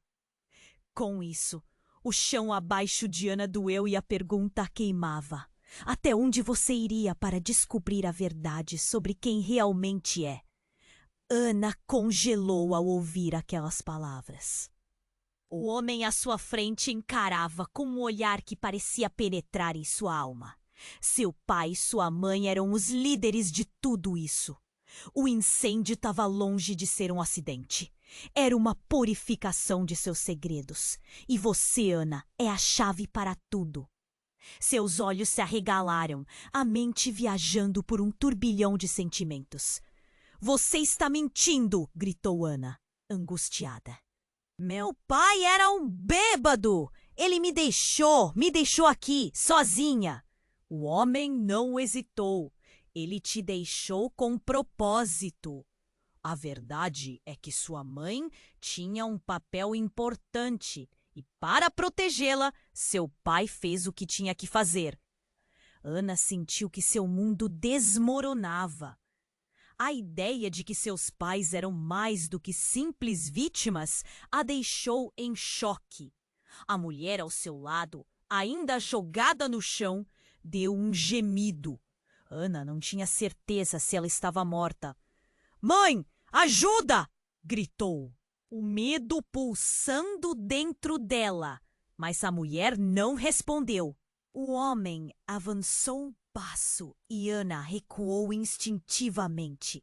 Com isso, o chão abaixo de Ana doeu e a pergunta a queimava. Até onde você iria para descobrir a verdade sobre quem realmente é? Ana congelou ao ouvir aquelas palavras. O homem à sua frente encarava com um olhar que parecia penetrar em sua alma. Seu pai e sua mãe eram os líderes de tudo isso. O incêndio estava longe de ser um acidente. Era uma purificação de seus segredos. E você, Ana, é a chave para tudo. Seus olhos se arregalaram, a mente viajando por um turbilhão de sentimentos. Você está mentindo! Gritou Ana, angustiada. Meu pai era um bêbado! Ele me deixou aqui, sozinha. O homem não hesitou. Ele te deixou com propósito. A verdade é que sua mãe tinha um papel importante e, para protegê-la, seu pai fez o que tinha que fazer. Ana sentiu que seu mundo desmoronava. A ideia de que seus pais eram mais do que simples vítimas a deixou em choque. A mulher ao seu lado, ainda jogada no chão, deu um gemido. Ana não tinha certeza se ela estava morta. "Mãe, ajuda!" gritou, o medo pulsando dentro dela. Mas a mulher não respondeu. O homem avançou um passo e Ana recuou instintivamente.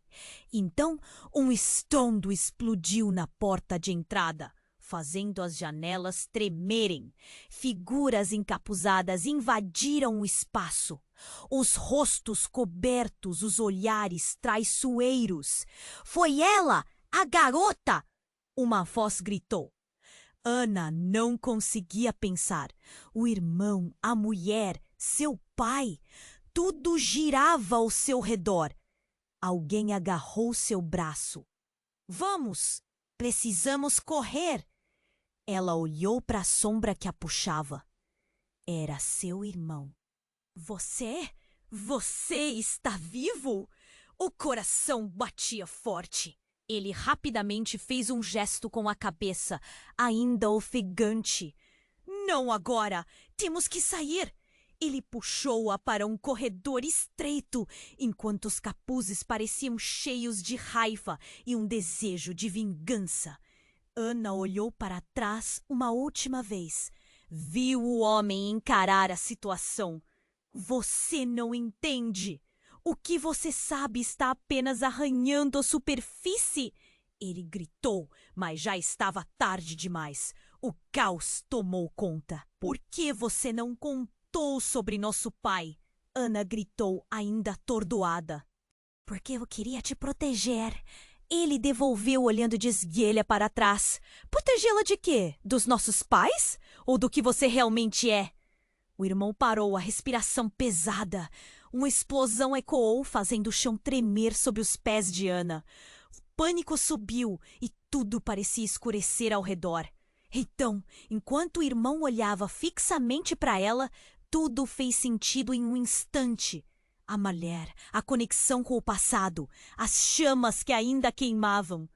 Então, um estrondo explodiu na porta de entrada, fazendo as janelas tremerem. Figuras encapuzadas invadiram o espaço. Os rostos cobertos, os olhares traiçoeiros. "Foi ela, a garota!" uma voz gritou. Ana não conseguia pensar. O irmão, a mulher, seu pai, tudo girava ao seu redor. Alguém agarrou seu braço. "Vamos! Precisamos correr!" Ela olhou para a sombra que a puxava. Era seu irmão. Você está vivo?" O coração batia forte. Ele rapidamente fez um gesto com a cabeça, ainda ofegante. "Não agora! Temos que sair!" Ele puxou-a para um corredor estreito, enquanto os capuzes pareciam cheios de raiva e um desejo de vingança. Ana olhou para trás uma última vez. Viu o homem encarar a situação. "Você não entende! O que você sabe está apenas arranhando a superfície!" Ele gritou, mas já estava tarde demais. O caos tomou conta. "Por que você não contou sobre nosso pai?" Ana gritou, ainda atordoada. "Porque eu queria te proteger." Ele devolveu, olhando de esguelha para trás. "Protegê-la de quê? Dos nossos pais? Ou do que você realmente é?" O irmão parou, a respiração pesada. Uma explosão ecoou, fazendo o chão tremer sob os pés de Ana. O pânico subiu e tudo parecia escurecer ao redor. Então, enquanto o irmão olhava fixamente para ela, tudo fez sentido em um instante. A mulher, a conexão com o passado, as chamas que ainda queimavam.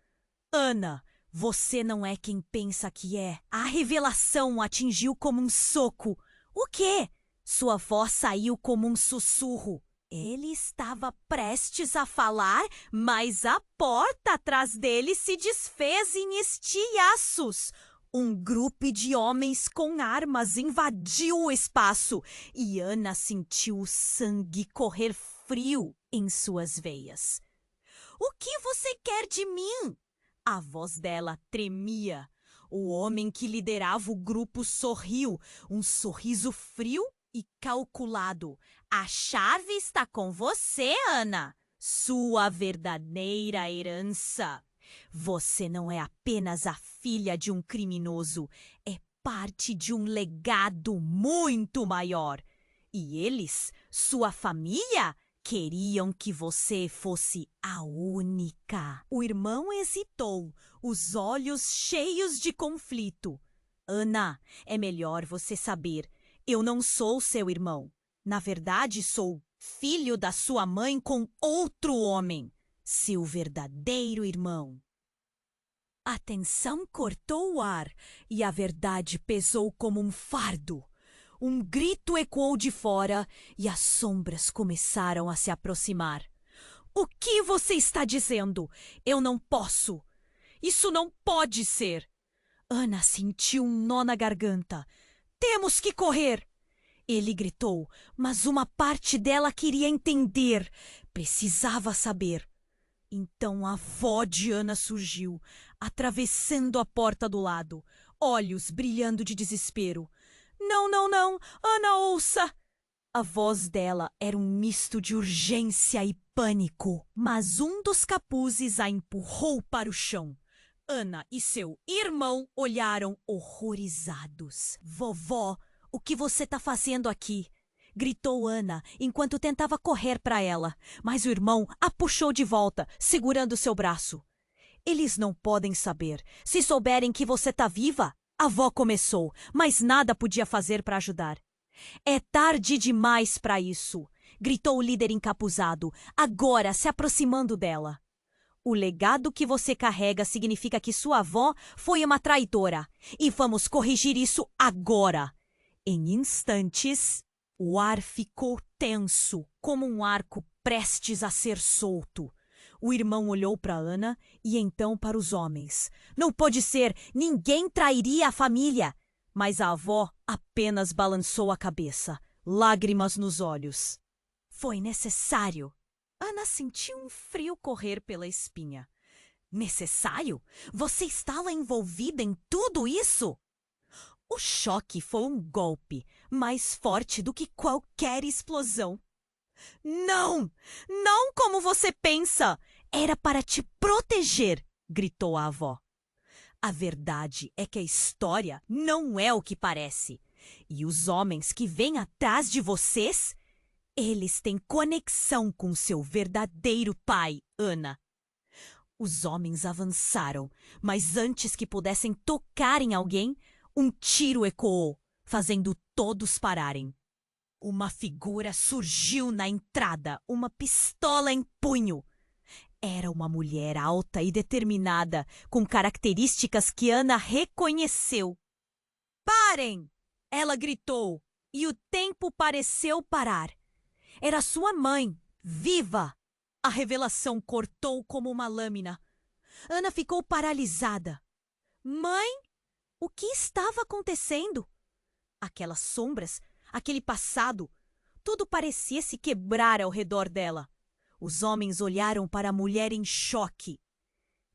"Ana, você não é quem pensa que é." A revelação o atingiu como um soco. "O quê?" Sua voz saiu como um sussurro. Ele estava prestes a falar, mas a porta atrás dele se desfez em estilhaços. Um grupo de homens com armas invadiu o espaço e Ana sentiu o sangue correr frio em suas veias. "O que você quer de mim?" A voz dela tremia. O homem que liderava o grupo sorriu, um sorriso frio e calculado. "A chave está com você, Ana. Sua verdadeira herança. Você não é apenas a filha de um criminoso, é parte de um legado muito maior. E eles, sua família, queriam que você fosse a única." O irmão hesitou, os olhos cheios de conflito. "Ana, é melhor você saber. Eu não sou seu irmão. Na verdade, sou filho da sua mãe com outro homem. Seu verdadeiro irmão." A tensão cortou o ar e a verdade pesou como um fardo. Um grito ecoou de fora e as sombras começaram a se aproximar. O que você está dizendo? Eu não posso. Isso não pode ser. Ana sentiu um nó na garganta. Temos que correr! Ele gritou, mas uma parte dela queria entender. Precisava saber. Então a avó de Ana surgiu, atravessando a porta do lado, olhos brilhando de desespero. Não, não, não! Ana, ouça! A voz dela era um misto de urgência e pânico, mas um dos capuzes a empurrou para o chão. Ana e seu irmão olharam horrorizados. Vovó, o que você está fazendo aqui? Gritou Ana enquanto tentava correr para ela, mas o irmão a puxou de volta, segurando seu braço. Eles não podem saber. Se souberem que você está viva, a avó começou, mas nada podia fazer para ajudar. É tarde demais para isso, gritou o líder encapuzado, agora se aproximando dela. O legado que você carrega significa que sua avó foi uma traidora, e vamos corrigir isso agora. Em instantes, o ar ficou tenso, como um arco prestes a ser solto. O irmão olhou para Ana e então para os homens. Não pode ser, ninguém trairia a família. Mas a avó apenas balançou a cabeça, lágrimas nos olhos. Foi necessário. Ana sentiu um frio correr pela espinha. Necessário? Você estava envolvida em tudo isso? O choque foi um golpe, mais forte do que qualquer explosão. Não! Não como você pensa! Era para te proteger! Gritou a avó. A verdade é que a história não é o que parece. E os homens que vêm atrás de vocês, eles têm conexão com seu verdadeiro pai, Ana. Os homens avançaram, mas antes que pudessem tocar em alguém, um tiro ecoou, fazendo todos pararem. Uma figura surgiu na entrada, uma pistola em punho. Era uma mulher alta e determinada, com características que Ana reconheceu. Parem! Ela gritou, e o tempo pareceu parar. Era sua mãe, viva! A revelação cortou como uma lâmina. Ana ficou paralisada. Mãe? O que estava acontecendo? Aquelas sombras, aquele passado, tudo parecia se quebrar ao redor dela. Os homens olharam para a mulher em choque.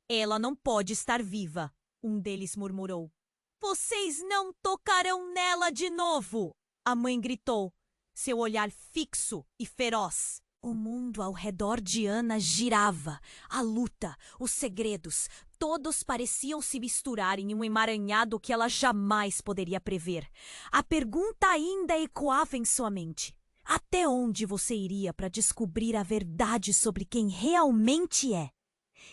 Ela não pode estar viva, um deles murmurou. Vocês não tocarão nela de novo! A mãe gritou, seu olhar fixo e feroz. O mundo ao redor de Ana girava. A luta, os segredos, todos pareciam se misturar em um emaranhado que ela jamais poderia prever. A pergunta ainda ecoava em sua mente. Até onde você iria para descobrir a verdade sobre quem realmente é?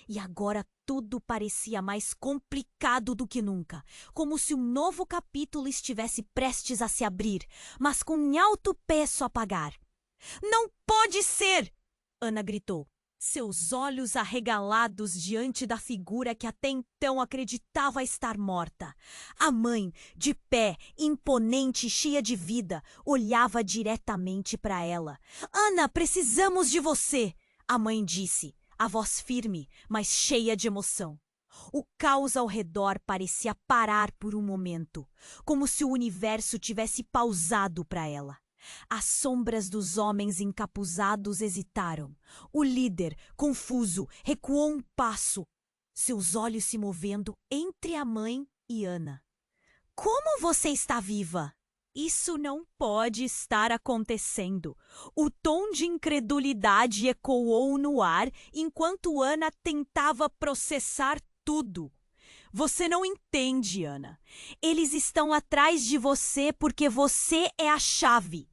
E agora tudo parecia mais complicado do que nunca, como se um novo capítulo estivesse prestes a se abrir, mas com um alto peso a pagar. Não pode ser! Ana gritou, seus olhos arregalados diante da figura que até então acreditava estar morta. A mãe, de pé, imponente e cheia de vida, olhava diretamente para ela. Ana, precisamos de você! A mãe disse, a voz firme, mas cheia de emoção. O caos ao redor parecia parar por um momento, como se o universo tivesse pausado para ela. As sombras dos homens encapuzados hesitaram. O líder, confuso, recuou um passo, seus olhos se movendo entre a mãe e Ana. Como você está viva? Isso não pode estar acontecendo. O tom de incredulidade ecoou no ar enquanto Ana tentava processar tudo. Você não entende, Ana. Eles estão atrás de você porque você é a chave.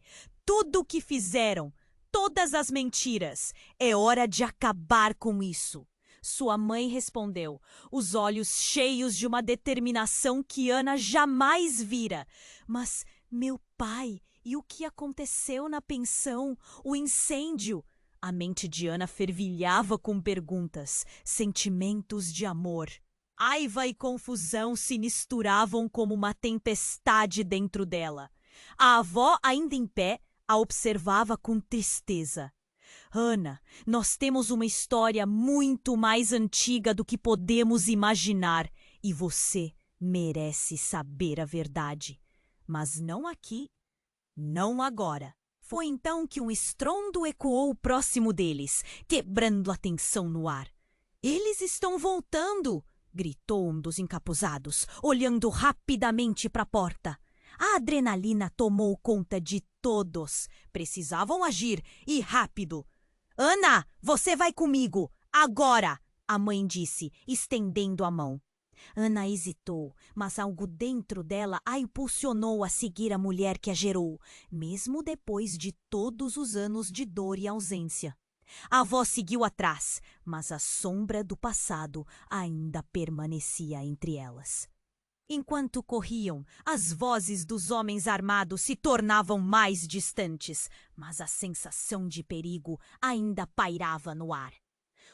Tudo o que fizeram, todas as mentiras. É hora de acabar com isso. Sua mãe respondeu, os olhos cheios de uma determinação que Ana jamais vira. Mas, meu pai, e o que aconteceu na pensão? O incêndio? A mente de Ana fervilhava com perguntas, sentimentos de amor. Raiva e confusão se misturavam como uma tempestade dentro dela. A avó, ainda em pé, a observava com tristeza. Ana, nós temos uma história muito mais antiga do que podemos imaginar e você merece saber a verdade. Mas não aqui, não agora. Foi então que um estrondo ecoou próximo deles, quebrando a tensão no ar. Eles estão voltando! Gritou um dos encapuzados, olhando rapidamente para a porta. A adrenalina tomou conta de todos. Precisavam agir, e rápido. Ana, você vai comigo, agora! A mãe disse, estendendo a mão. Ana hesitou, mas algo dentro dela a impulsionou a seguir a mulher que a gerou, mesmo depois de todos os anos de dor e ausência. A avó seguiu atrás, mas a sombra do passado ainda permanecia entre elas. Enquanto corriam, as vozes dos homens armados se tornavam mais distantes, mas a sensação de perigo ainda pairava no ar.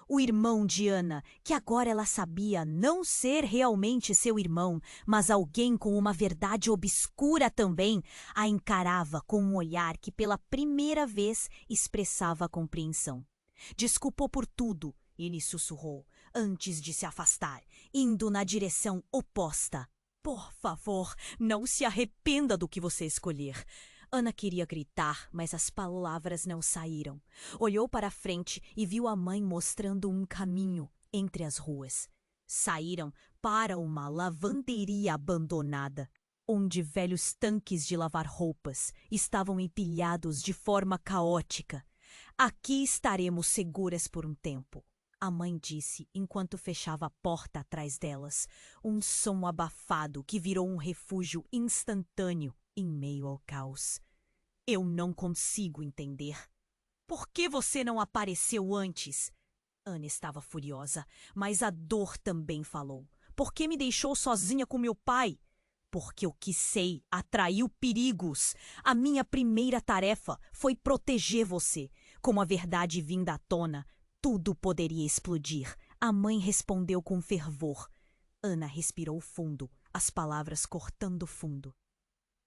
O irmão de Ana, que agora ela sabia não ser realmente seu irmão, mas alguém com uma verdade obscura também, a encarava com um olhar que pela primeira vez expressava compreensão. Desculpou por tudo, ele sussurrou, antes de se afastar, indo na direção oposta. Por favor, não se arrependa do que você escolher. Ana queria gritar, mas as palavras não saíram. Olhou para a frente e viu a mãe mostrando um caminho entre as ruas. Saíram para uma lavanderia abandonada, onde velhos tanques de lavar roupas estavam empilhados de forma caótica. Aqui estaremos seguras por um tempo, a mãe disse enquanto fechava a porta atrás delas, um som abafado que virou um refúgio instantâneo em meio ao caos. Eu não consigo entender. Por que você não apareceu antes? Ana estava furiosa, mas a dor também falou. Por que me deixou sozinha com meu pai? Porque o que sei atraiu perigos. A minha primeira tarefa foi proteger você. Com a verdade vinda à tona, tudo poderia explodir. A mãe respondeu com fervor. Ana respirou fundo, as palavras cortando fundo.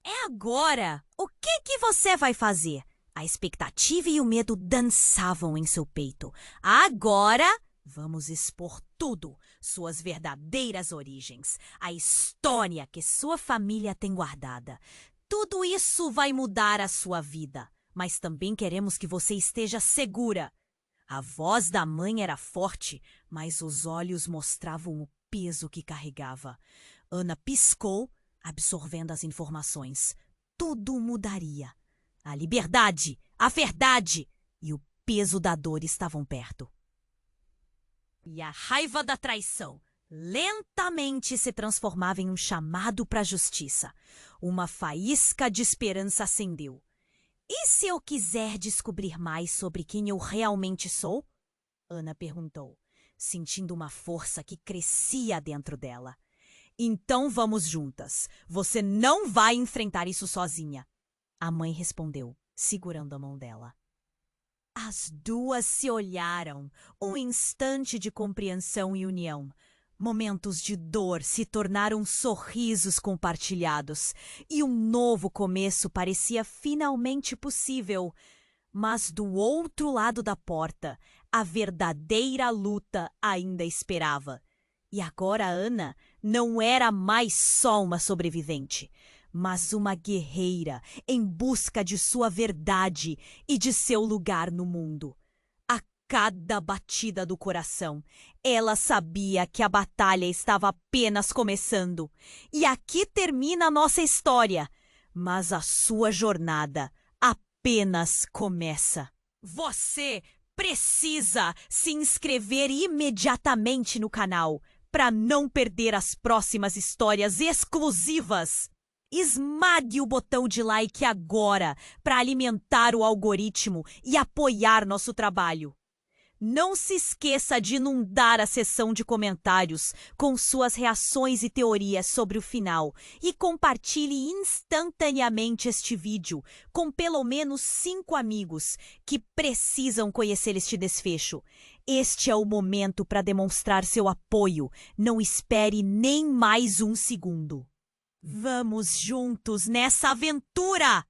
É agora! O que você vai fazer? A expectativa e o medo dançavam em seu peito. Agora, vamos expor tudo, suas verdadeiras origens, a história que sua família tem guardada. Tudo isso vai mudar a sua vida, mas também queremos que você esteja segura. A voz da mãe era forte, mas os olhos mostravam o peso que carregava. Ana piscou, absorvendo as informações. Tudo mudaria. A liberdade, a verdade e o peso da dor estavam perto. E a raiva da traição lentamente se transformava em um chamado para a justiça. Uma faísca de esperança acendeu. E se eu quiser descobrir mais sobre quem eu realmente sou? Ana perguntou, sentindo uma força que crescia dentro dela. Então vamos juntas. Você não vai enfrentar isso sozinha. A mãe respondeu, segurando a mão dela. As duas se olharam, um instante de compreensão e união. Momentos de dor se tornaram sorrisos compartilhados, e um novo começo parecia finalmente possível. Mas do outro lado da porta, a verdadeira luta ainda esperava. E agora Ana não era mais só uma sobrevivente, mas uma guerreira em busca de sua verdade e de seu lugar no mundo. A cada batida do coração, ela sabia que a batalha estava apenas começando. E aqui termina a nossa história, mas a sua jornada apenas começa. Você precisa se inscrever imediatamente no canal para não perder as próximas histórias exclusivas. Esmague o botão de like agora para alimentar o algoritmo e apoiar nosso trabalho. Não se esqueça de inundar a seção de comentários com suas reações e teorias sobre o final e compartilhe instantaneamente este vídeo com pelo menos 5 amigos que precisam conhecer este desfecho. Este é o momento para demonstrar seu apoio. Não espere nem mais um segundo. Vamos juntos nessa aventura!